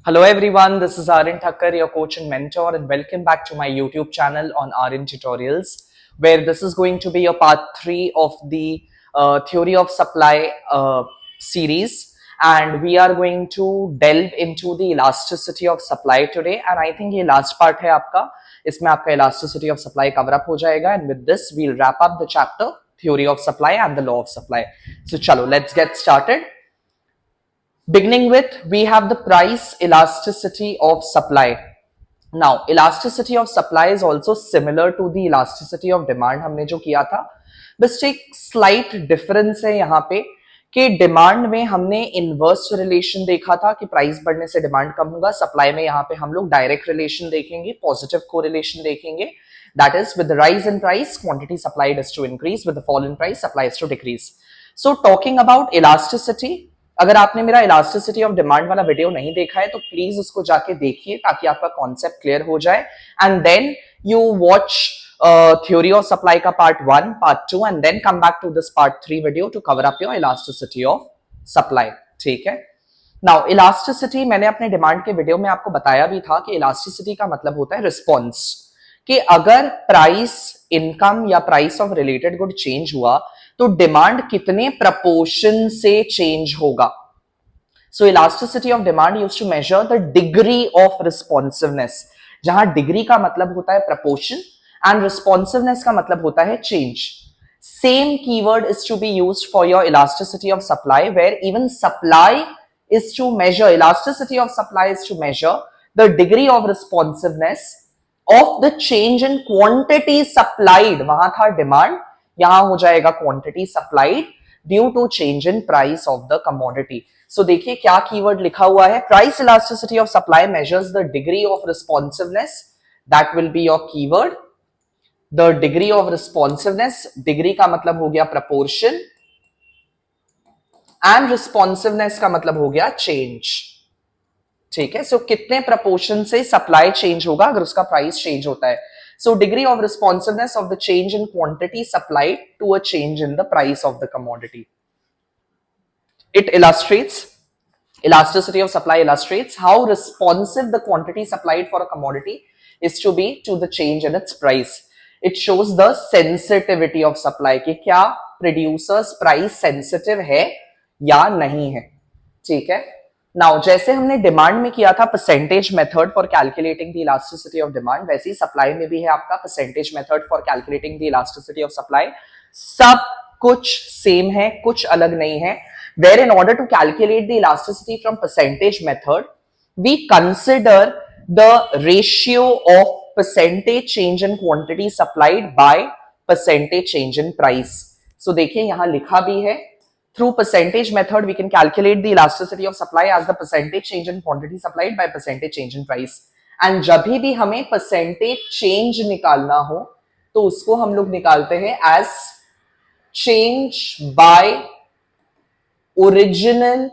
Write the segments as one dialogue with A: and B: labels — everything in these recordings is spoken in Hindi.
A: Hello everyone, this is Aryan Thakkar, your coach and mentor, and welcome back to my YouTube channel on Aryan Tutorials, where this is going to be a part 3 of the theory of supply series, and we are going to delve into the elasticity of supply today. And I think ये last part है आपका, इसमें आपका elasticity of supply cover up हो जाएगा, and with this we'll wrap up the chapter theory of supply and the law of supply. So चलो, let's get started. Beginning with, we have the price elasticity of supply. Now, elasticity of supply is also similar to the elasticity of demand हमने जो किया था, बस एक slight difference है यहाँ पे कि डिमांड में हमने इनवर्स रिलेशन देखा था कि प्राइस बढ़ने से डिमांड कम होगा. सप्लाई में यहाँ पे हम लोग डायरेक्ट रिलेशन देखेंगे, पॉजिटिव कोरिलेशन देखेंगे. That is, with the rise in price, quantity supplied is to increase. With the fall in price, supply is to decrease. So, talking about elasticity, अगर आपने मेरा इलास्टिसिटी ऑफ डिमांड वाला वीडियो नहीं देखा है तो प्लीज उसको जाके देखिए ताकि आपका कॉन्सेप्ट क्लियर हो जाए. And then you watch theory of supply का part 1, part 2 and then come back to this part 3 video to cover up your elasticity of supply. ठीक है. Now elasticity मैंने अपने डिमांड के वीडियो में आपको बताया भी था कि elasticity का मतलब होता है रिस्पॉन्स, कि अगर प्राइस इनकम या price of related good change हुआ तो डिमांड कितने प्रपोर्शन से चेंज होगा. So elasticity of demand used to measure the degree of responsiveness, जहां डिग्री का मतलब होता है प्रपोर्शन एंड रिस्पॉन्सिवनेस का मतलब होता है change. Same keyword is to be used for your elasticity of supply, where even supply is to measure, elasticity of supply is to measure the degree of responsiveness of the change in quantity supplied. वहां था डिमांड, यहां हो जाएगा quantity supplied due to change in price of the commodity. So देखिए क्या कीवर्ड लिखा हुआ है. Price elasticity of supply measures the degree of responsiveness, that will be your keyword. The degree of responsiveness, degree का मतलब हो गया प्रपोर्शन एंड रिस्पॉन्सिवनेस का मतलब हो गया चेंज. ठीक है. सो कितने प्रपोर्शन से सप्लाई चेंज होगा अगर उसका प्राइस चेंज होता है. So degree of responsiveness of the change in quantity supplied to a change in the price of the commodity. It illustrates, elasticity of supply illustrates how responsive the quantity supplied for a commodity is to be to the change in its price. It shows the sensitivity of supply, कि क्या producers price sensitive है या नहीं है. ठीक है. नाउ जैसे हमने डिमांड में किया था percentage method for calculating the elasticity of demand, वैसे ही सप्लाई में भी है आपका percentage method for calculating the elasticity of supply. सब कुछ सेम है, कुछ अलग नहीं है. Where in order to calculate the elasticity from percentage method we consider the ratio of percentage change in quantity supplied by percentage change in price. So देखिए यहां लिखा भी है, through percentage method we can calculate the elasticity of supply as the percentage change in quantity supplied by percentage change in price. and जब भी हमें percentage change निकालना हो तो उसको हम लोग निकालते हैं as change by original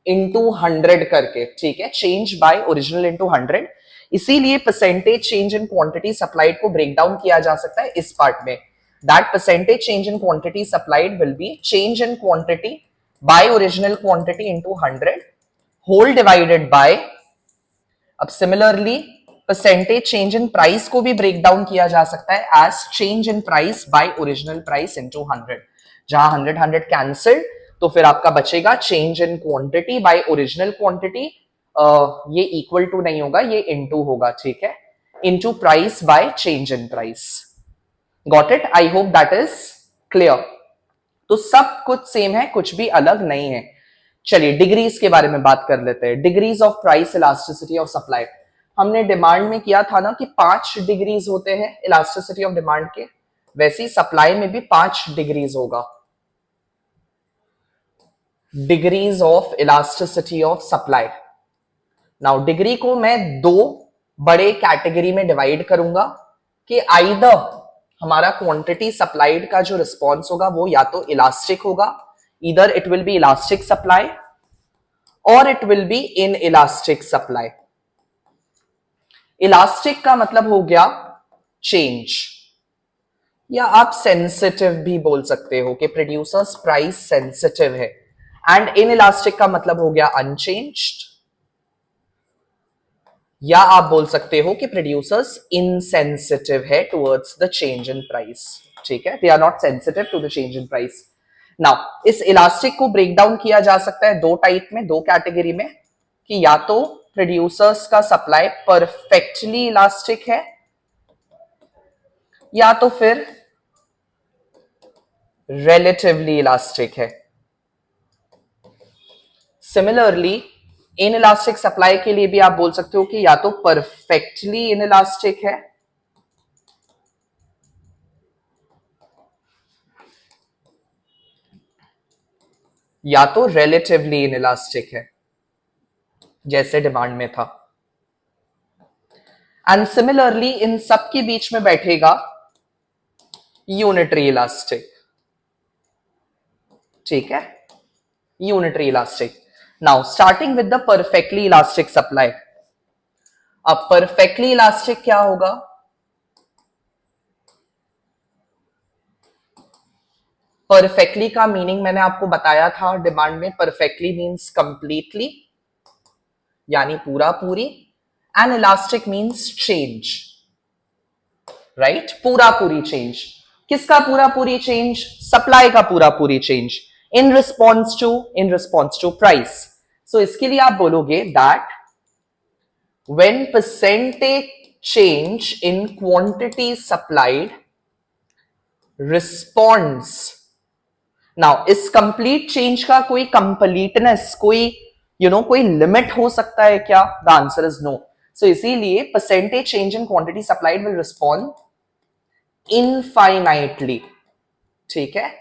A: into 100 करके. ठीक है. change by original into 100. इसीलिए percentage change in quantity supplied को break down किया जा सकता है इस part में. That percentage change in quantity supplied will be change in quantity by original quantity into 100 whole divided by, अब similarly percentage change in price को भी break down किया जा सकता है as change in price by original price into 100. जहां 100 cancel तो फिर आपका बचेगा change in quantity by original quantity. ये equal to नहीं होगा, ये into होगा. ठीक है. into price by change in price. Got it? I hope that is clear. तो सब कुछ सेम है, कुछ भी अलग नहीं है. चलिए डिग्रीज के बारे में बात कर लेते हैं. Degrees of price elasticity of supply. हमने डिमांड में किया था ना कि 5 डिग्रीज होते हैं इलास्टिसिटी ऑफ डिमांड के, वैसे ही सप्लाई में भी 5 डिग्रीज होगा. Degrees of elasticity of supply. Now degree को मैं 2 बड़े कैटेगरी में डिवाइड करूंगा कि आइदर हमारा क्वांटिटी सप्लाइड का जो रिस्पॉन्स होगा वो या तो इलास्टिक होगा, इधर it will be elastic supply और it will be inelastic supply. Elastic का मतलब हो गया चेंज, या आप सेंसिटिव भी बोल सकते हो कि प्रोड्यूसर्स प्राइस सेंसिटिव है. एंड इन इलास्टिक का मतलब हो गया अनचेंज्ड. या आप बोल सकते हो कि प्रोड्यूसर्स इनसेंसिटिव है towards the change in price, ठीक है, they are not sensitive to the change in price. Now इस इलास्टिक को ब्रेक डाउन किया जा सकता है दो टाइप में, दो कैटेगरी में, कि या तो प्रोड्यूसर्स का सप्लाई परफेक्टली इलास्टिक है या तो फिर relatively elastic है। सिमिलरली इन इलास्टिक सप्लाई के लिए भी आप बोल सकते हो कि या तो परफेक्टली इन इलास्टिक है या तो relatively इन इलास्टिक है, जैसे डिमांड में था। एंड सिमिलरली इन सब के बीच में बैठेगा यूनिटरी इलास्टिक, ठीक है, unitary elastic. Now starting with the perfectly elastic supply. अब परफेक्टली इलास्टिक क्या होगा? परफेक्टली का मीनिंग मैंने आपको बताया था डिमांड में, परफेक्टली मींस कंप्लीटली, यानी पूरा पूरी, and elastic means change, right, पूरा पूरी चेंज। किसका पूरा पूरी चेंज? सप्लाई का पूरा पूरी change in response to price. So इसके लिए आप बोलोगे that when percentage change in quantity supplied responds. Now इस कंप्लीट चेंज का कोई कंप्लीटनेस, कोई कोई लिमिट हो सकता है क्या? The answer is no. So इसीलिए percentage change in quantity supplied will respond infinitely, ठीक है,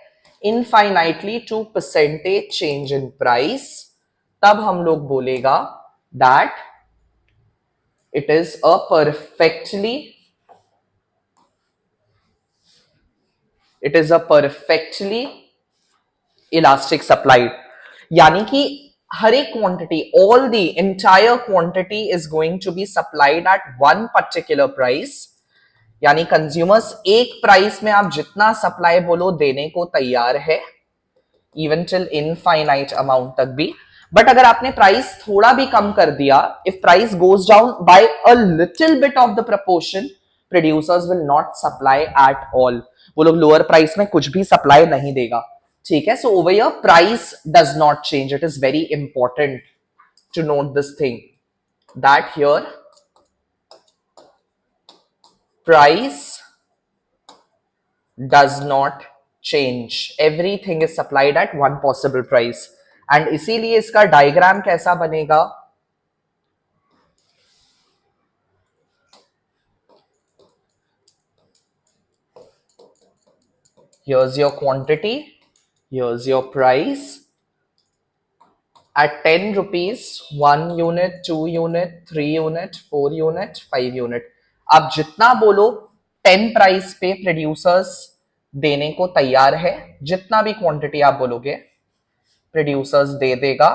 A: infinitely to percentage change in price. तब हम लोग बोलेगा that it is a perfectly elastic supply, यानी कि हर एक quantity, all the entire quantity is going to be supplied at one particular price, यानी कंज्यूमर्स एक प्राइस में आप जितना सप्लाई बोलो देने को तैयार है, इवन टिल इनफाइनाइट अमाउंट तक भी। बट अगर आपने प्राइस थोड़ा भी कम कर दिया, if price goes down by a little bit of the proportion, producers will not supply at all. वो लोग लोअर प्राइस में कुछ भी सप्लाई नहीं देगा, ठीक है। So over here price does not change. It is very important to note this thing that here price does not change, everything is supplied at one possible price। and इसीलिए इसका डायग्राम कैसा बनेगा? here's your quantity, here's your price, at 10 rupees 1 unit, 2 unit, 3 unit, 4 unit, 5 unit। आप जितना बोलो 10 प्राइस पे प्रोड्यूसर्स देने को तैयार है, जितना भी क्वांटिटी आप बोलोगे प्रोड्यूसर्स दे देगा,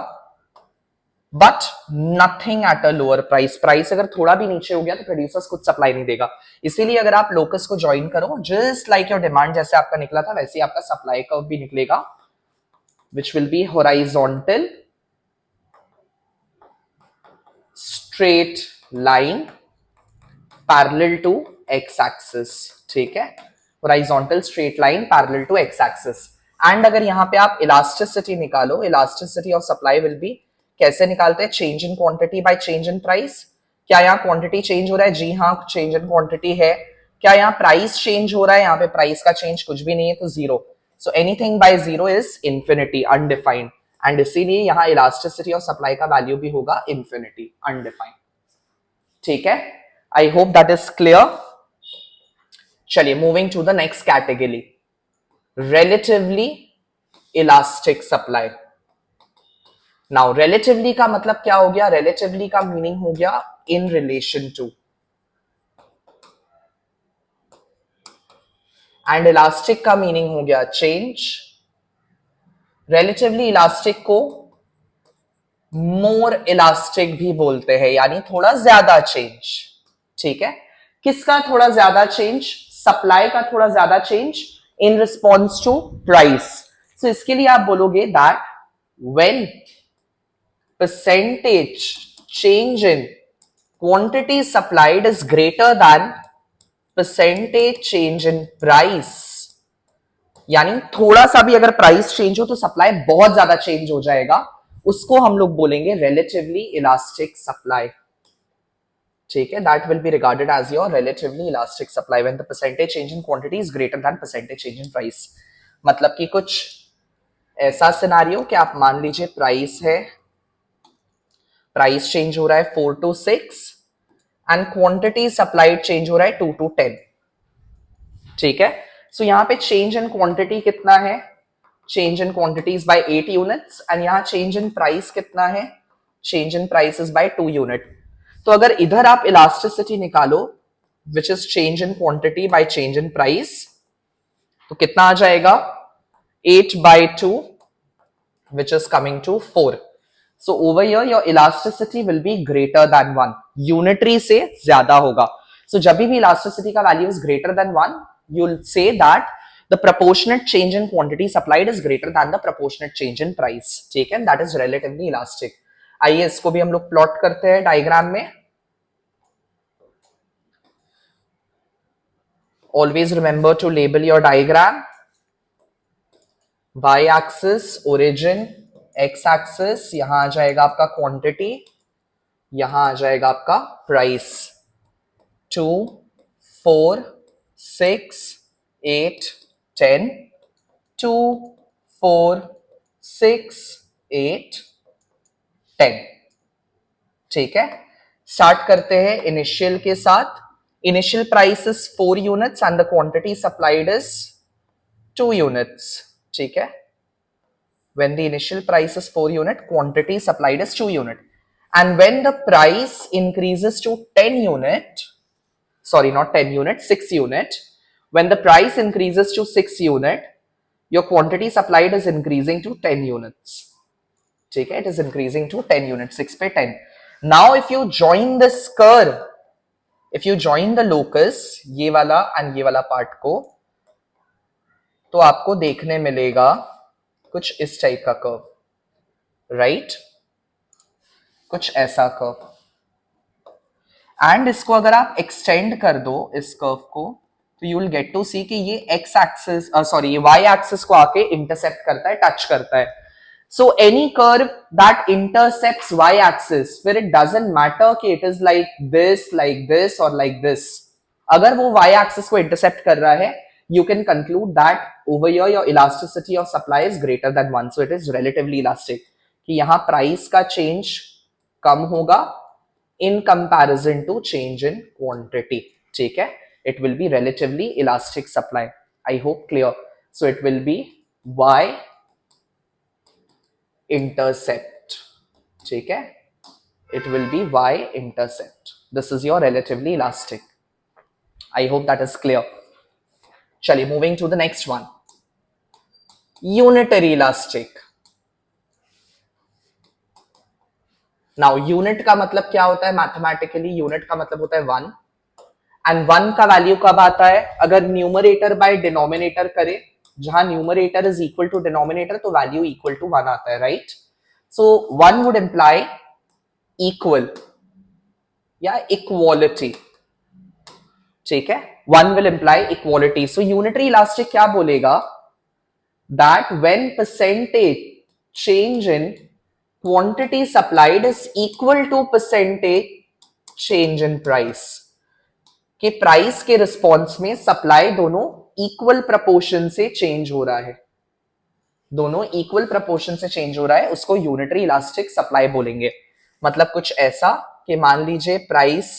A: but nothing at a lower price. Price अगर थोड़ा भी नीचे हो गया तो प्रोड्यूसर्स कुछ सप्लाई नहीं देगा। इसीलिए अगर आप लोकस को ज्वाइन करो, जस्ट लाइक योर डिमांड जैसे आपका निकला था वैसे ही आपका सप्लाई कर्व भी निकलेगा, which will be horizontal straight line parallel to X axis, ठीक है, horizontal straight line parallel to X axis. And अगर यहां पे आप इलास्टिसिटी निकालो, elasticity of supply will be, कैसे निकालते हैं? Change in quantity by change in price. क्या यहाँ क्वांटिटी चेंज हो रहा है? जी हाँ, चेंज इन क्वांटिटी है। क्या यहाँ प्राइस चेंज हो रहा है? यहाँ पे प्राइस का चेंज कुछ भी नहीं है, तो zero. So anything by zero is infinity, undefined. And इसीलिए यहाँ इलास्टिसिटी ऑफ सप्लाई का वैल्यू भी होगा इंफिनिटी, अनडिफाइंड, ठीक है। I hope that is clear. चलिए moving to the next category, relatively elastic supply. Now relatively का मतलब क्या हो गया? रिलेटिवली का मीनिंग हो गया in relation to, and elastic का मीनिंग हो गया चेंज। रिलेटिवली इलास्टिक को मोर इलास्टिक भी बोलते हैं, यानी थोड़ा ज्यादा चेंज, ठीक है। किसका थोड़ा ज्यादा चेंज? सप्लाई का थोड़ा ज्यादा change in response to price. So इसके लिए आप बोलोगे that when percentage change in quantity supplied is greater than percentage change in price, यानी थोड़ा सा भी अगर प्राइस चेंज हो तो सप्लाई बहुत ज्यादा चेंज हो जाएगा, उसको हम लोग बोलेंगे रिलेटिवली इलास्टिक सप्लाई. ठीक है, that will be regarded as your relatively elastic supply when the percentage change in quantity is greater than percentage change in price. मतलब कि कुछ ऐसा सिनारियो कि आप मान लीजिए प्राइस है, प्राइस चेंज हो रहा है 4 to 6 and quantity supplied change हो रहा है 2 to 10. ठीक है, सो यहां पे चेंज इन क्वांटिटी कितना है, change in quantity is by 8 units and यहां चेंज इन प्राइस कितना है, change in price is by 2 unit. तो अगर इधर आप इलास्टिसिटी निकालो which is change in quantity by change in price, तो कितना आ जाएगा 8/2 which is coming to 4. So over here your elasticity will be greater than 1. Unitary से ज्यादा होगा. So जब भी elasticity का value is greater than 1, you'll say that the proportionate change in quantity supplied is greater than the proportionate change in price. ठीक है, that is relatively elastic. आइए इसको भी हम लोग प्लॉट करते हैं डायग्राम में. Always remember to label your diagram. Y axis origin, x axis यहां आ जाएगा आपका क्वांटिटी, यहां आ जाएगा आपका प्राइस. 2, 4, 6, 8, 10, 2, 4, 6, 8, 10. ठीक है, स्टार्ट करते हैं इनिशियल के साथ. Initial price is 4 units and the quantity supplied is 2 units. ठीक है, when the initial price is 4 unit, quantity supplied is 2 unit, and when the price increases to 10 unit, sorry not 10 unit, 6 unit, when the price increases to 6 unit, your quantity supplied is increasing to 10 units. Okay, it is increasing to 10 units, 6 by 10. Now if you join this curve, if you join the locus ये वाला and ये वाला part को, तो आपको देखने मिलेगा कुछ इस टाइप का कर्व, राइट, कुछ ऐसा कर्व. एंड इसको अगर आप एक्सटेंड कर दो इस कर्व को, तो you will get to see कि ये एक्स एक्सिस सॉरी ये वाई एक्सिस को आके इंटरसेप्ट करता है, टच करता है. So any curve that intercepts Y axis, फिर इट डजंट मैटर कि इट इज लाइक दिस और लाइक दिस. अगर वो वाई एक्सिस को इंटरसेप्ट कर रहा है, you can conclude that over here your elasticity of supply is greater than 1, so it is relatively elastic. कि यहाँ प्राइस का चेंज कम होगा in comparison to change in quantity. ठीक है, it will be relatively elastic supply. I hope clear. So it will be y intercept. ठीक है, it will be y intercept. This is your relatively elastic. I hope that is clear. चलिए moving to the next one, unitary elastic. Now unit का मतलब क्या होता है मैथमेटिकली, यूनिट का मतलब होता है 1, एंड 1 का वैल्यू कब आता है, अगर न्यूमरेटर बाय डिनोमिनेटर करे, जहां numerator is equal to denominator तो वैल्यू इक्वल टू 1 आता है, right. So 1 would imply equal या इक्वालिटी. ठीक है, 1 will imply equality. So unitary elastic क्या बोलेगा, that when percentage change in quantity supplied is equal to percentage change in price, कि प्राइस के रिस्पॉन्स में सप्लाई दोनों इक्वल प्रपोर्शन से चेंज हो रहा है, दोनों इक्वल प्रपोर्शन से चेंज हो रहा है, उसको यूनिटरी इलास्टिक सप्लाई बोलेंगे. मतलब कुछ ऐसा कि मान लीजिए price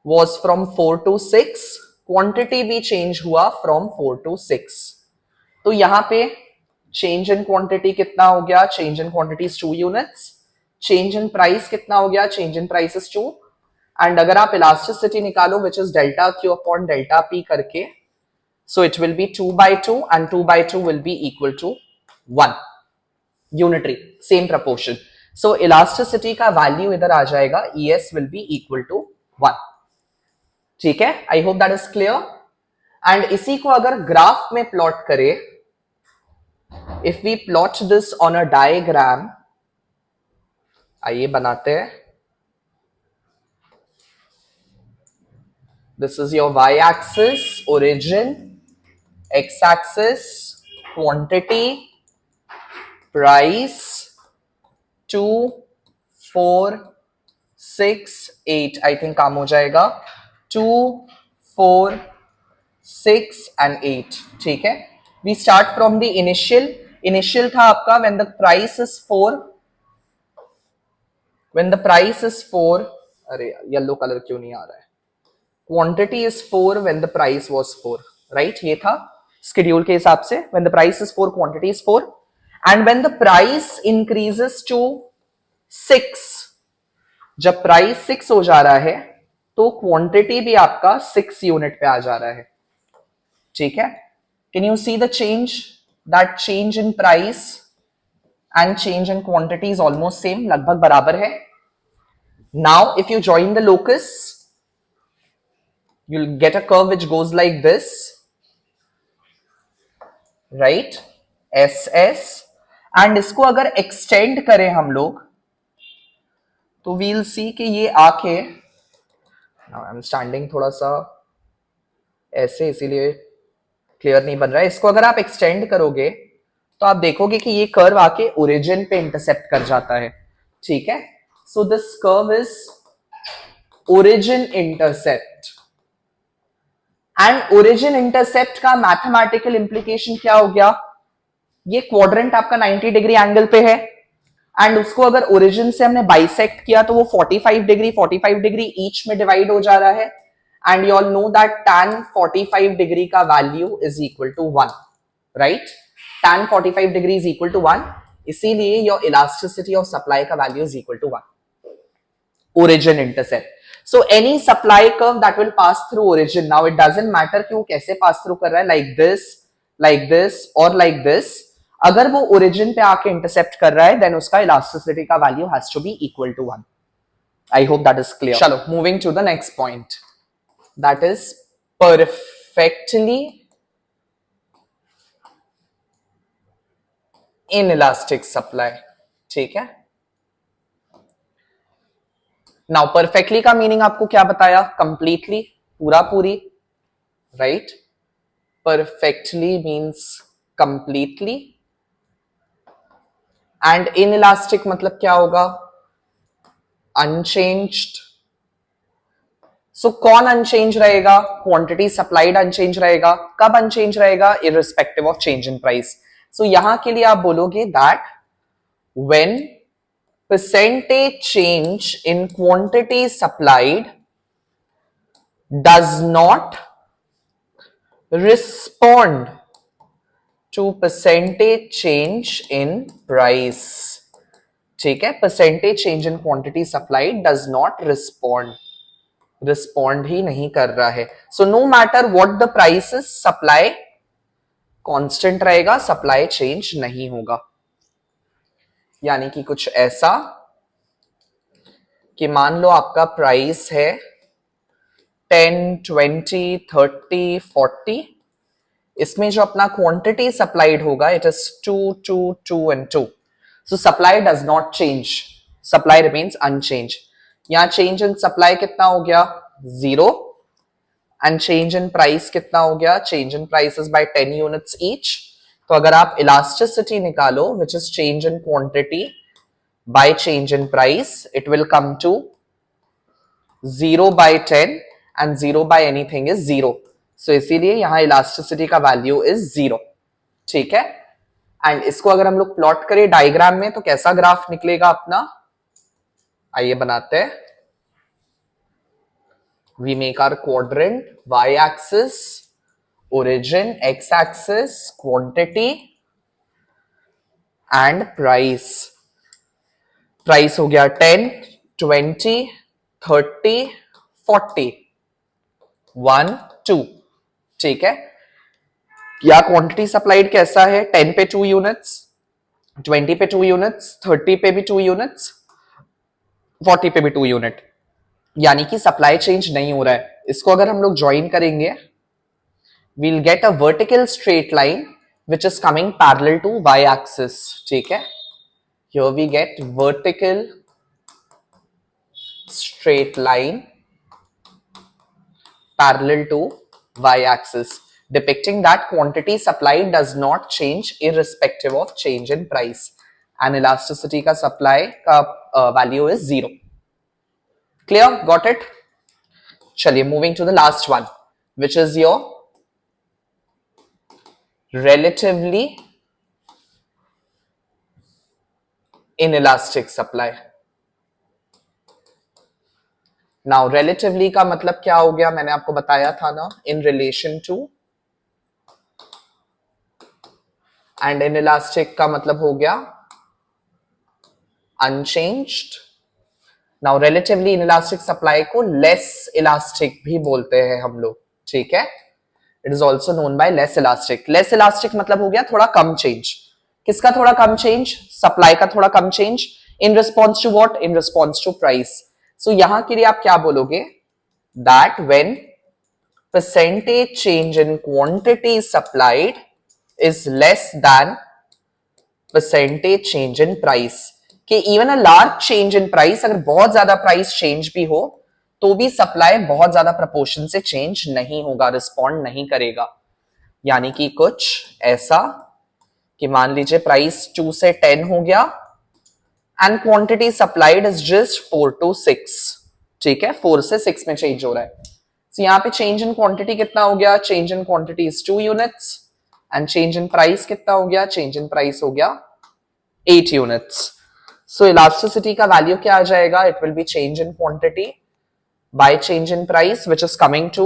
A: was from 4 to 6, quantity भी चेंज हुआ from 4 to 6. तो यहां पे चेंज इन क्वांटिटी कितना हो गया, change in quantity 2 units, change in price कितना हो गया, change in price is 2. And अगर आप इलास्टिसिटी निकालो which is delta Q upon delta P करके, so it will be 2/2 and 2/2 will be equal to 1. Unitary same proportion. So elasticity का वैल्यू इधर आ जाएगा, ES will be equal to 1. ठीक है, I hope that is clear. And इसी को अगर ग्राफ में प्लॉट करें, if we plot this on a diagram, आइए बनाते हैं. This is your y axis, origin, x axis, quantity, price, 2, 4, 6, 8. I think काम हो जाएगा. 2, 4, 6 and 8. ठीक है. We start from the initial. Initial था आपका when the price is 4. When the price is 4. अरे येलो कलर क्यों नहीं आ रहा है? Quantity is 4 when the price was 4. Right? ये था schedule के हिसाब से. When the price is 4, quantity is 4. And when the price increases to 6, जब प्राइस 6 हो जा रहा है तो क्वांटिटी भी आपका 6 यूनिट पे आ जा रहा है. ठीक है. Can you see the change? That change in price and change in quantity is almost same, लगभग बराबर है. Now if you join the locus, you'll get a curve which goes like this, right? SS. And इसको अगर एक्सटेंड करें हम लोग तो we'll see कि ये आके, now I'm standing थोड़ा सा ऐसे इसीलिए क्लियर नहीं बन रहा है. इसको अगर आप एक्सटेंड करोगे तो आप देखोगे कि ये कर्व आके ओरिजिन पे इंटरसेप्ट कर जाता है. ठीक है. So this curve is origin intercept. And origin intercept का मैथमेटिकल इंप्लीकेशन क्या हो गया? ये क्वाड्रेंट आपका 90 डिग्री एंगल पे है एंड उसको अगर ओरिजिन से हमने बाइसेक्ट किया तो वो 45 डिग्री ईच में डिवाइड हो जा रहा है. And you all know that tan 45 degree का value is equal to 1, right? tan 45 degree is equal to 1. इसीलिए योर इलास्टिसिटी ऑफ सप्लाई का value is equal to 1. Origin intercept. So any supply curve that will pass through origin, now it doesn't matter कि वो कैसे pass through कर रहा है, like this or like this. अगर वो origin पे आके intercept कर रहा है, then उसका elasticity का value has to be equal to 1. I hope that is clear. चलो, moving to the next point. That is perfectly inelastic supply. ठीक है. नाउ परफेक्टली का मीनिंग आपको क्या बताया? कंप्लीटली, पूरा पूरी, right? Perfectly means completely. And inelastic मतलब क्या होगा? अनचेंज्ड. सो कौन अनचेंज रहेगा? क्वांटिटी सप्लाइड अनचेंज रहेगा. कब अनचेंज रहेगा? Irrespective of change in price. So यहां के लिए आप बोलोगे that when percentage change in quantity supplied does not respond to percentage change in price. ठीक है. percentage change in quantity supplied does not respond ही नहीं कर रहा है. so no matter what the price is, supply constant रहेगा, supply change नहीं होगा. यानी कि कुछ ऐसा कि मान लो आपका प्राइस है 10, 20, 30, 40. इसमें जो अपना क्वांटिटी सप्लाइड होगा it is 2, 2, 2 and 2. So supply does not change, supply remains unchanged. यहां चेंज इन सप्लाई कितना हो गया? 0. एंड चेंज इन प्राइस कितना हो गया? Change in price is by 10 units each. तो अगर आप इलास्टिसिटी निकालो which is change in quantity by change in price, it will come to 0 by 10 and 0 by anything is 0. So इसीलिए यहां इलास्टिसिटी का वैल्यू इज 0. ठीक है. एंड इसको अगर हम लोग प्लॉट करें डायग्राम में तो कैसा ग्राफ निकलेगा अपना? आइए बनाते हैं. We make our quadrant, y axis, origin, x axis, quantity and price. Price हो गया 10, 20, 30, 40, 1, 2. ठीक है. या क्वांटिटी सप्लाइड कैसा है? 10 पे 2 यूनिट्स, 20 पे 2 यूनिट्स, 30 पे भी 2 यूनिट्स, 40 पे भी 2 यूनिट. यानी कि सप्लाई चेंज नहीं हो रहा है. इसको अगर हम लोग ज्वाइन करेंगे we'll get a vertical straight line which is coming parallel to y axis. ठीक है. Here we get vertical straight line parallel to y-axis, depicting that quantity supplied does not change irrespective of change in price. And elasticity का supply का value is 0. Clear? Got it? चलिए, moving to the last one, which is your relatively inelastic supply. Now relatively का मतलब क्या हो गया, मैंने आपको बताया था ना, in relation to, and inelastic का मतलब हो गया unchanged. Now relatively inelastic supply को less elastic भी बोलते हैं हम लोग, ठीक है. It is also known by less elastic. Less elastic मतलब हो गया थोड़ा कम चेंज. किसका थोड़ा कम चेंज? सप्लाई का थोड़ा कम change. In response to what? In response to price. So यहां के लिए आप क्या बोलोगे? That when percentage change in quantity supplied is less than percentage change in price. कि even a large change in price, अगर बहुत ज्यादा प्राइस चेंज भी हो तो भी सप्लाई बहुत ज्यादा प्रपोर्शन से चेंज नहीं होगा, रिस्पॉन्ड नहीं करेगा. यानी कि कुछ ऐसा कि मान लीजिए प्राइस 2 से 10 हो गया and quantity supplied is just 4 to 6. ठीक है, 4 से 6 में चेंज हो रहा है. तो यहाँ पे चेंज इन क्वांटिटी कितना हो गया? Change in quantity is 2 units and change in price कितना हो गया? चेंज इन प्राइस हो गया 8 units. सो इलास्टिसिटी का वैल्यू क्या आ जाएगा? It will B change in quantity by change in price, which is coming to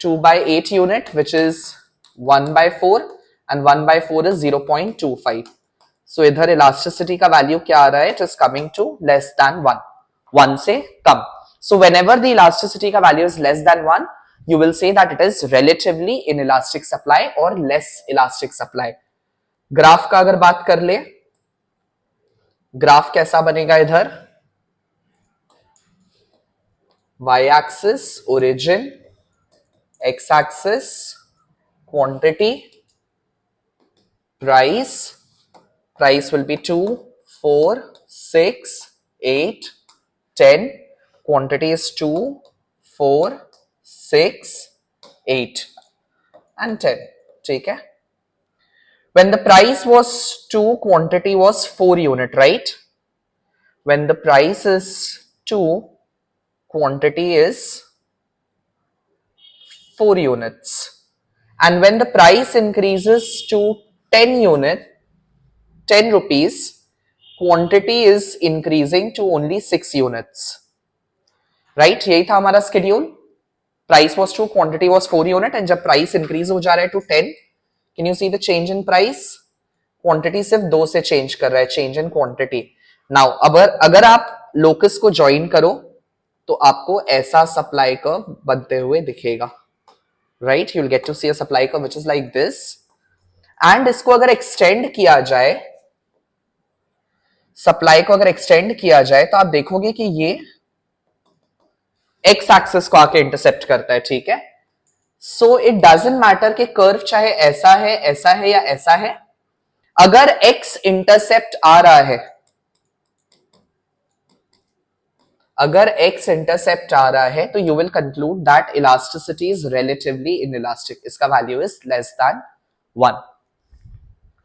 A: 2 by 8 unit, which is 1 by 4, and 1 by 4 is 0.25. So इधर elasticity का value क्या आ रहा है? It is coming to less than 1. 1 से कम. So whenever the elasticity का value is less than 1, you will say that it is relatively inelastic supply or less elastic supply. Graph का अगर बात कर ले, ग्राफ कैसा बनेगा इधर? y-axis origin, x-axis quantity, price will be 2, 4, 6, 8, 10. Quantity is 2, 4, 6, 8 and 10. ठीक है. When the price was 2, quantity was 4 unit, right? When the price is 2, quantity is 4 units, and when the price increases to 10 unit, 10 rupees, quantity is increasing to only 6 units, right? यही था हमारा schedule. Price was 2, quantity was 4 unit, and जब price increase हो जा रहा है to 10, can you see the change in price? Quantity सिर्फ 2 से change कर रहा है, change in quantity. Now अगर आप locus को join करो तो आपको ऐसा सप्लाई कर्व बनते हुए दिखेगा, right? You will get to see a supply curve which is like this. And इसको अगर एक्सटेंड किया जाए, सप्लाई को अगर एक्सटेंड किया जाए तो आप देखोगे कि ये एक्स एक्सिस को आके इंटरसेप्ट करता है, ठीक है? सो इट डजंट मैटर कि कर्व चाहे ऐसा है, ऐसा है या ऐसा है, अगर एक्स इंटरसेप्ट आ रहा है, अगर x इंटरसेप्ट आ रहा है तो you will conclude that elasticity is relatively inelastic. इसका value is less than 1.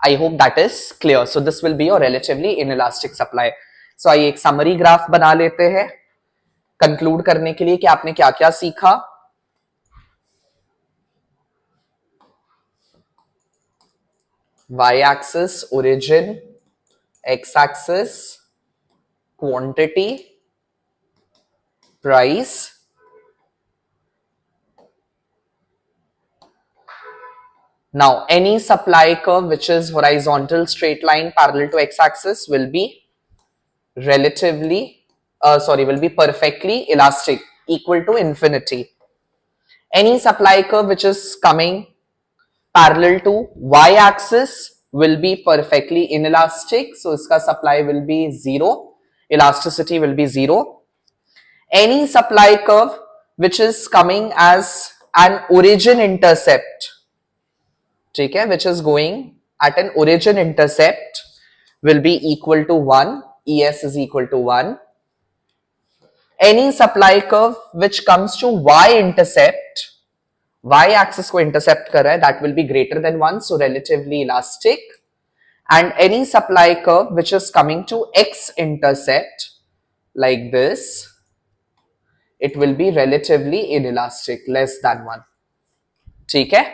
A: I hope that is clear. So this will be your relatively inelastic supply. So आइए एक समरी ग्राफ बना लेते हैं कंक्लूड करने के लिए कि आपने क्या क्या सीखा. y axis origin, x axis quantity, price, now any supply curve which is horizontal straight line parallel to x-axis will be will be perfectly elastic, equal to infinity. Any supply curve which is coming parallel to y-axis will be perfectly inelastic, so iska supply will be 0, elasticity will be 0. Any supply curve which is coming as an origin intercept, ठीक है, which is going at an origin intercept will be equal to 1, ES is equal to 1. any supply curve which comes to y-intercept, y-axis को intercept कर रहा है, that will be greater than 1, so relatively elastic. And any supply curve which is coming to x-intercept like this, it will be relatively inelastic, less than 1. ठीक है?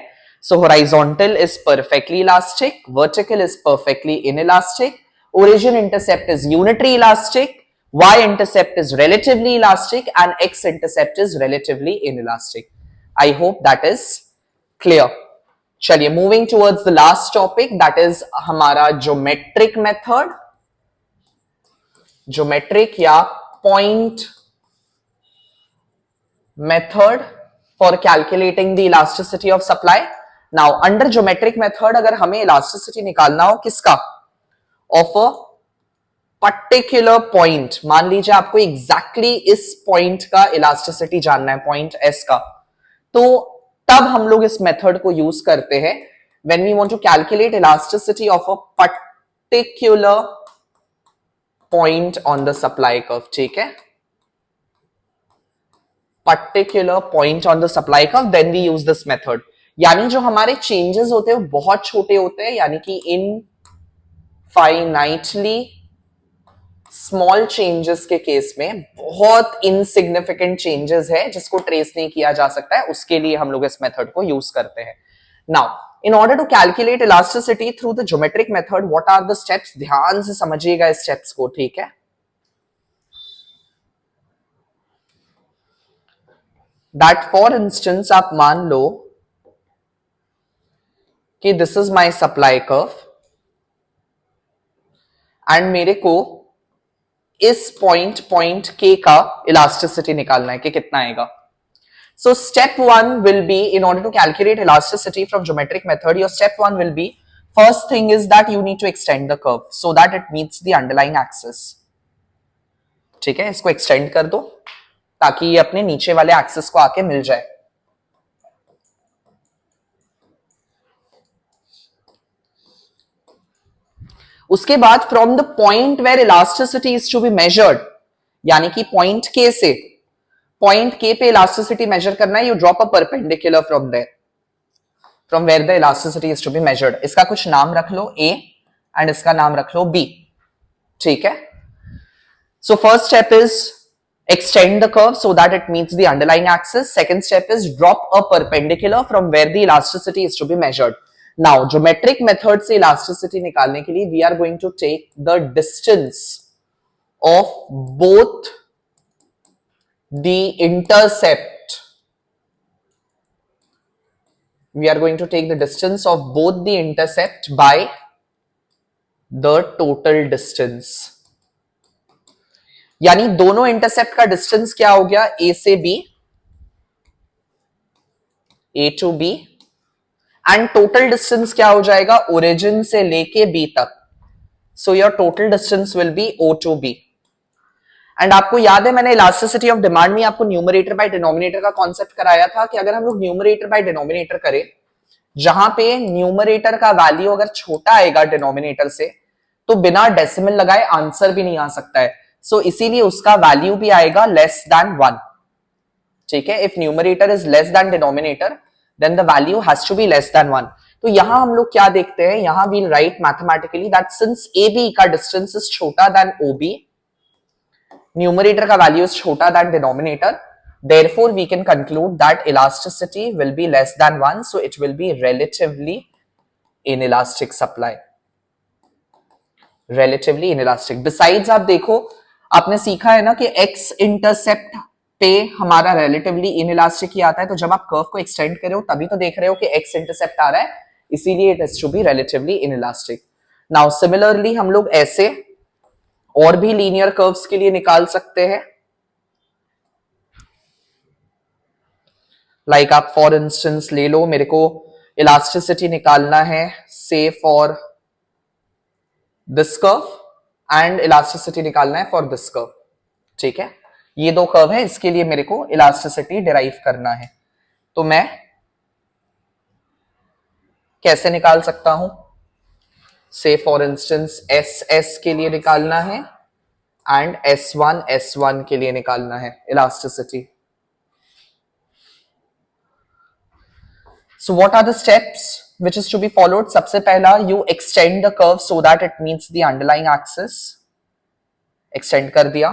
A: So horizontal is perfectly elastic, vertical is perfectly inelastic, origin intercept is unitary elastic, y-intercept is relatively elastic, and x-intercept is relatively inelastic. I hope that is clear. चलिए, moving towards the last topic, that is हमारा geometric method, geometric या point method for calculating the elasticity of supply. Now under geometric method अगर हमें elasticity निकालना हो किसका, of a particular point, मान लीजिए आपको exactly इस point का elasticity जानना है, point S का, तो तब हम लोग इस मेथड को यूज करते हैं when we want to calculate elasticity of a particular point on the supply curve. ठीक है, particular point on the supply curve, then we use this method. यानी जो हमारे चेंजेस होते हैं वो बहुत छोटे होते हैं, यानी कि इनफाइनाइटली स्मॉल चेंजेस के केस में बहुत इनसिग्निफिकेंट चेंजेस है जिसको ट्रेस नहीं किया जा सकता है, उसके लिए हम लोग इस मेथड को यूज करते हैं. Now in order to calculate elasticity through the geometric method, what are the steps, ध्यान से समझिएगा इस स्टेप्स को. ठीक है, दैट फॉर इंस्टेंस आप मान लो कि this is my supply curve and मेरे को इस पॉइंट के का इलास्टिसिटी निकालना है कि कितना आएगा. So step one will be, in order to calculate elasticity from geometric method, your step one will be, first thing is that you need to extend the curve so that it meets the underlying axis. ठीक है, इसको एक्सटेंड कर दो ताकि ये अपने नीचे वाले एक्सिस को आके मिल जाए. उसके बाद from the point where elasticity is to be measured, यानी कि पॉइंट के से पॉइंट के पे इलास्टिसिटी मेजर करना है, you drop a perpendicular from there, from where the elasticity is to be measured. इसका कुछ नाम रख लो ए एंड इसका नाम रख लो बी. ठीक है, so first step is extend the curve so that it meets the underlying axis. Second step is drop a perpendicular from where the elasticity is to be measured. Now geometric method से elasticity निकालने के लिए we are going to take the distance of both the intercept. We are going to take the distance of both the intercept by the total distance. यानी दोनों इंटरसेप्ट का डिस्टेंस क्या हो गया, ए से B, A to B, and total distance क्या हो जाएगा, ओरिजिन से लेके बी तक. So your total distance will be O to B. And आपको याद है मैंने इलास्टिसिटी ऑफ डिमांड में आपको न्यूमरेटर बाय डिनोमिनेटर का कॉन्सेप्ट कराया था कि अगर हम लोग न्यूमरेटर बाय डिनोमिनेटर करें, जहां पे न्यूमरेटर का वैल्यू अगर छोटा आएगा डिनोमिनेटर से, तो बिना डेसिमल लगाए आंसर भी नहीं आ सकता है. सो इसीलिए उसका वैल्यू भी आएगा लेस देन 1. ठीक है, if numerator is less than denominator then the value has to be less than 1. तो यहां हम लोग क्या देखते हैं, यहां we'll write mathematically that since A B का डिस्टेंस इज छोटा देन ओ बी, न्यूमरेटर का वैल्यू इज छोटा than denominator, therefore we can conclude that elasticity will be less than 1, so it will be relatively inelastic supply. Relatively inelastic. Besides आप देखो, आपने सीखा है ना कि x इंटरसेप्ट पे हमारा रिलेटिवली इनइलास्टिक ही आता है, तो जब आप कर्व को एक्सटेंड कर रहे हो तभी तो देख रहे हो कि x इंटरसेप्ट आ रहा है, इसीलिए it is to be relatively inelastic. Now similarly हम लोग ऐसे और भी लीनियर कर्व्स के लिए निकाल सकते हैं. लाइक आप फॉर इंस्टेंस ले लो, मेरे को इलास्टिसिटी निकालना है से for this curve and elasticity निकालना है फॉर दिस कर्व. ठीक है, ये दो कर्व है, इसके लिए मेरे को इलास्टिसिटी डिराइव करना है. तो मैं कैसे निकाल सकता हूं, से फॉर इंस्टेंस एस एस के लिए निकालना है एंड S1 के लिए निकालना है elasticity. So what are the steps which is to be followed? सबसे पहला, you extend the curve so that it meets the underlying axis. Extend कर दिया.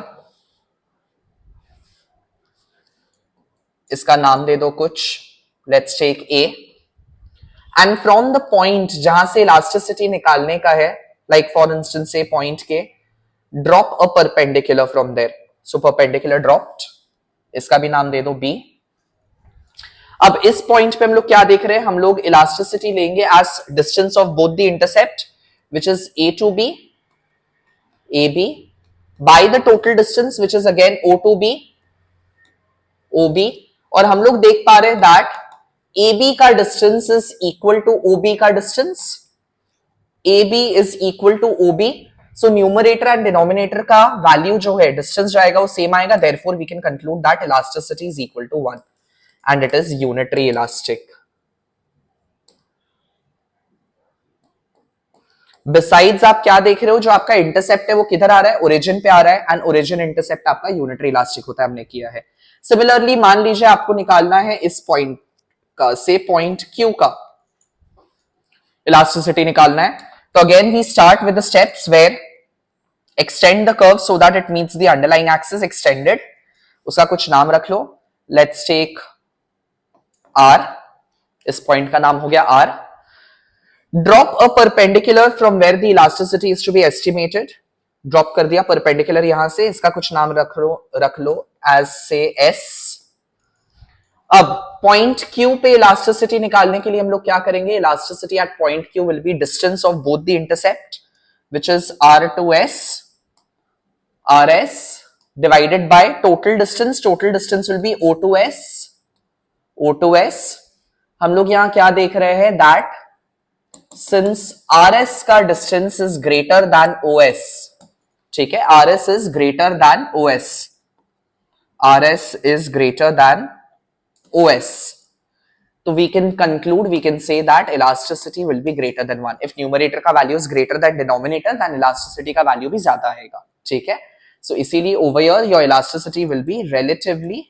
A: इसका नाम दे दो कुछ. Let's take A. And from the point जहां से elasticity निकालने का है, like for instance say point K, drop a perpendicular from there. So perpendicular dropped. इसका भी नाम दे दो B. अब इस पॉइंट पे हम लोग क्या देख रहे हैं? हम लोग इलास्टिसिटी लेंगे as distance of both the intercept which is A to B, AB, by the total distance which is again O to B, OB. और हम लोग देख पा रहे हैं दैट AB का distance is equal to OB का distance. AB is equal to OB. So numerator and denominator का वैल्यू जो है, डिस्टेंस जाएगा वो सेम आएगा. Therefore we can conclude that elasticity is equal to 1 and it is unitary elastic. Besides आप क्या देख रहे हो? जो आपका इंटरसेप्ट है वो किधर आ रहा है? ओरिजिन पे आ रहा है. एंड ओरिजिन इंटरसेप्ट आपका यूनिटरी इलास्टिक होता है, हमने किया है. सिमिलरली मान लीजिए आपको निकालना है इस पॉइंट का, से पॉइंट Q का इलास्टिसिटी निकालना है. तो again we start with the steps where extend the curve so that it meets the underlying axis. Extended, उसका कुछ नाम रख लो. Let's take R. इस पॉइंट का नाम हो गया R. Drop a perpendicular from where the elasticity is to be estimated. Drop कर दिया परपेंडिकुलर यहां से. इसका कुछ नाम रख लो एज से S. अब पॉइंट Q पे इलास्टिसिटी निकालने के लिए हम लोग क्या करेंगे? Elasticity at point Q will be distance of both the intercept which is R to S, RS divided by total distance. Total distance will be O to S. O to S. हम लोग यहां क्या देख रहे हैं? दैट सिंस RS का distance is greater then OS. ठीक है, RS is greater then OS. RS is greater than OS. So we can conclude, we can say that elasticity will be greater than 1. If numerator का value is greater than denominator, then elasticity का value भी ज्यादा आएगा. ठीक है, so इसीलिए over here your elasticity will be relatively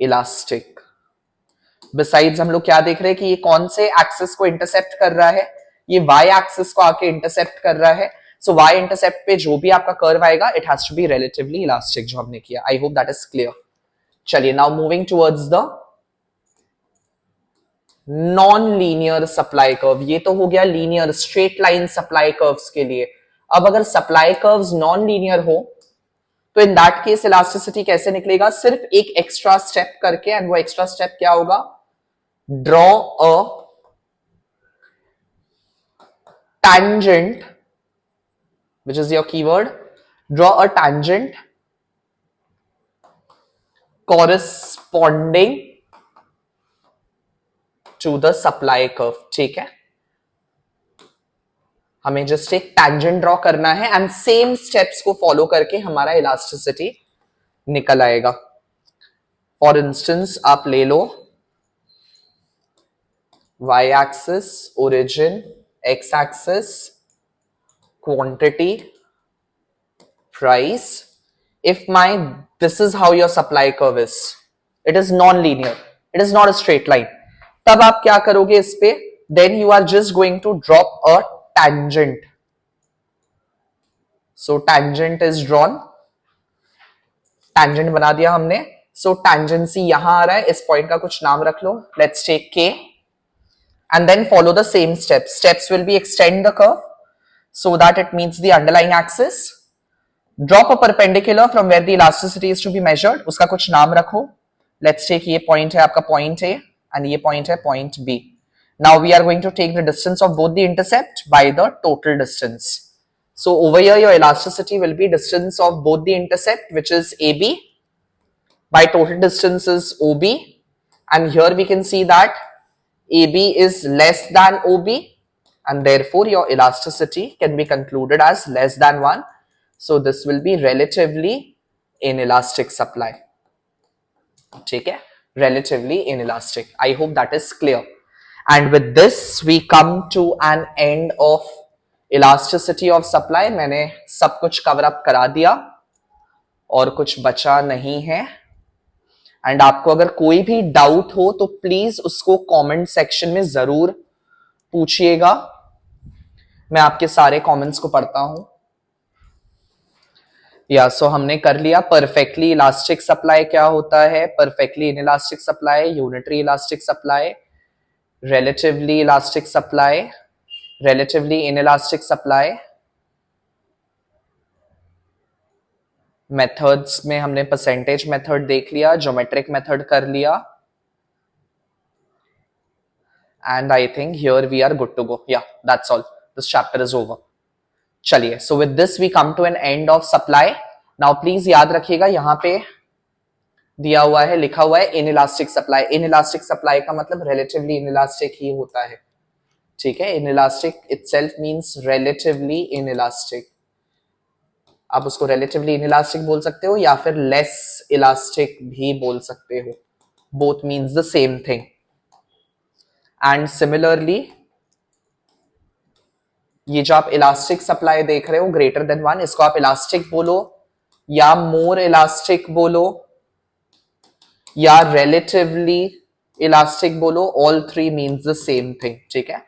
A: elastic. Besides हम लोग क्या देख रहे हैं कि ये कौन से एक्सिस को इंटरसेप्ट कर रहा है? ये y एक्सिस को आके इंटरसेप्ट कर रहा है. सो y इंटरसेप्ट पे जो भी आपका कर्व आएगा it has to be relatively elastic, जो हमने किया. I hope that is clear. चलिए now moving towards the non linear supply curve. ये तो हो गया linear straight line supply curves के लिए. अब अगर सप्लाई कर्व्स नॉन लीनियर हो तो इन दैट केस इलास्टिसिटी कैसे निकलेगा? सिर्फ एक एक्स्ट्रा स्टेप करके. एंड वो एक्स्ट्रा स्टेप क्या होगा? Draw a tangent, which is your keyword. Draw a tangent corresponding to the supply curve. ठीक है, हमें जस्ट एक tangent ड्रॉ करना है एंड सेम स्टेप्स को फॉलो करके हमारा इलास्टिसिटी निकल आएगा. फॉर इंस्टेंस आप ले लो y axis origin, x axis quantity, price. If this is how your supply curve is, it is non-linear, it is not a straight line. तब आप क्या करोगे इस पे? Then you are just going to drop a tangent. So tangent is drawn. Tangent बना दिया हमने. So tangency यहां आ रहा है. इस पॉइंट का कुछ नाम रख लो. Let's take K. And then follow the same steps. Steps will be extend the curve so that it meets the underlying axis. Drop a perpendicular from where the elasticity is to be measured. उसका कुछ नाम रखो. Let's take ये point है आपका point A and ये point है point B. Now we are going to take the distance of both the intercept by the total distance. So over here your elasticity will be distance of both the intercept, which is AB, by total distance is OB, and here we can see that AB is less than OB, and therefore your elasticity can be concluded as less than 1. So this will be relatively inelastic supply. ठीक है, relatively inelastic. I hope that is clear. And with this we come to an end of elasticity of supply मैंने सब कुछ कवर अप करा दिया और कुछ बचा नहीं है। एंड आपको अगर कोई भी डाउट हो तो प्लीज उसको कमेंट सेक्शन में जरूर पूछिएगा। मैं आपके सारे कमेंट्स को पढ़ता हूं। या सो हमने कर लिया परफेक्टली इलास्टिक सप्लाई क्या होता है, perfectly inelastic supply, unitary elastic supply, relatively elastic supply, relatively inelastic supply। Methods में हमने परसेंटेज मेथड देख लिया, ज्योमेट्रिक मेथड कर लिया, and I think here we are good to go. या that's all, this chapter is over. चलिए, so with this we come to an end of supply. Now please याद रखिएगा, यहां पे दिया हुआ है, लिखा हुआ है इनइलास्टिक सप्लाई। इनइलास्टिक सप्लाई का मतलब रिलेटिवली इनइलास्टिक ही होता है, ठीक है। Inelastic itself means relatively inelastic. आप उसको रिलेटिवली इनइलास्टिक बोल सकते हो या फिर लेस इलास्टिक भी बोल सकते हो, both means the same thing. And similarly ये जो आप इलास्टिक सप्लाई देख रहे हो ग्रेटर देन 1, इसको आप इलास्टिक बोलो या मोर इलास्टिक बोलो या रिलेटिवली इलास्टिक बोलो, all three means the same thing, ठीक है।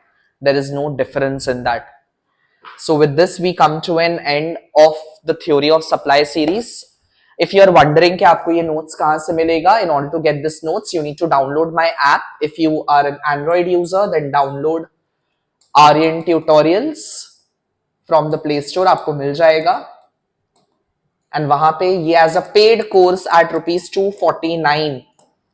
A: There is no difference in that. So with this we come to an end of the theory of supply series. If you are wondering कि आपको ये notes कहाँ से मिलेगा, in order to get this notes you need to download my app. If you are an Android user then download Aryan Tutorials from the Play Store, आपको मिल जाएगा। And वहां पे ये as a paid course at ₹249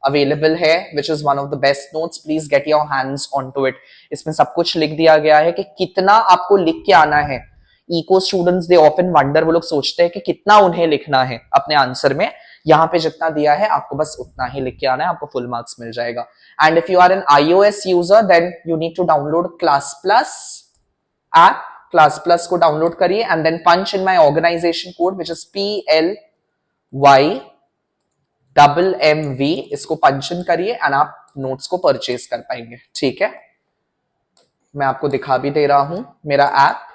A: available है, which is one of the best notes. Please get your hands on to it. इसमें सब कुछ लिख दिया गया है कि कितना आपको लिख के आना है। Eco students they often wonder, वो लोग सोचते हैं कि कितना उन्हें लिखना है अपने आंसर में। यहाँ पे जितना दिया है आपको बस उतना ही लिख के आना है, आपको फुल मार्क्स मिल जाएगा। And if you are an iOS user then you need to download class plus app. Class plus को डाउनलोड करिए and then punch in my organization code which is PLYMMV। इसको पंचन करिए एंड आप नोट्स को परचेज कर पाएंगे, ठीक है। मैं आपको दिखा भी दे रहा हूं मेरा ऐप।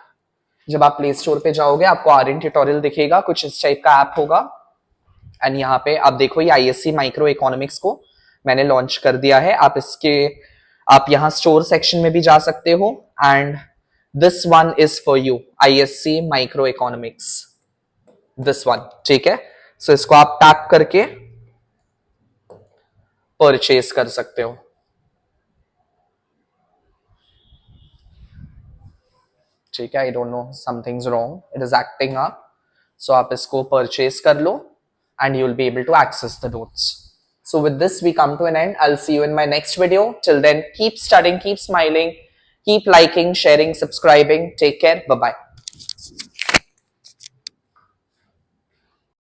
A: जब आप प्ले स्टोर पे जाओगे आपको आर्यन ट्यूटोरियल दिखेगा, कुछ इस टाइप का ऐप होगा। एंड यहाँ पे आप देखो ये ISC माइक्रो इकोनॉमिक्स को मैंने लॉन्च कर दिया है। आप यहाँ स्टोर सेक्शन में भी जा सकते हो। And this one is for you, ISC micro economics, this one, ठीक है। सो इसको आप टैप करके परचेज कर सकते हो, ठीक है। I don't know, something's wrong, it is acting up. So आप इसको परचेज कर लो and you will be able to access the notes. So with this we come to an end. I'll see you in my next video. Till then, keep studying, keep smiling, keep liking, sharing, subscribing. Take care. Bye bye.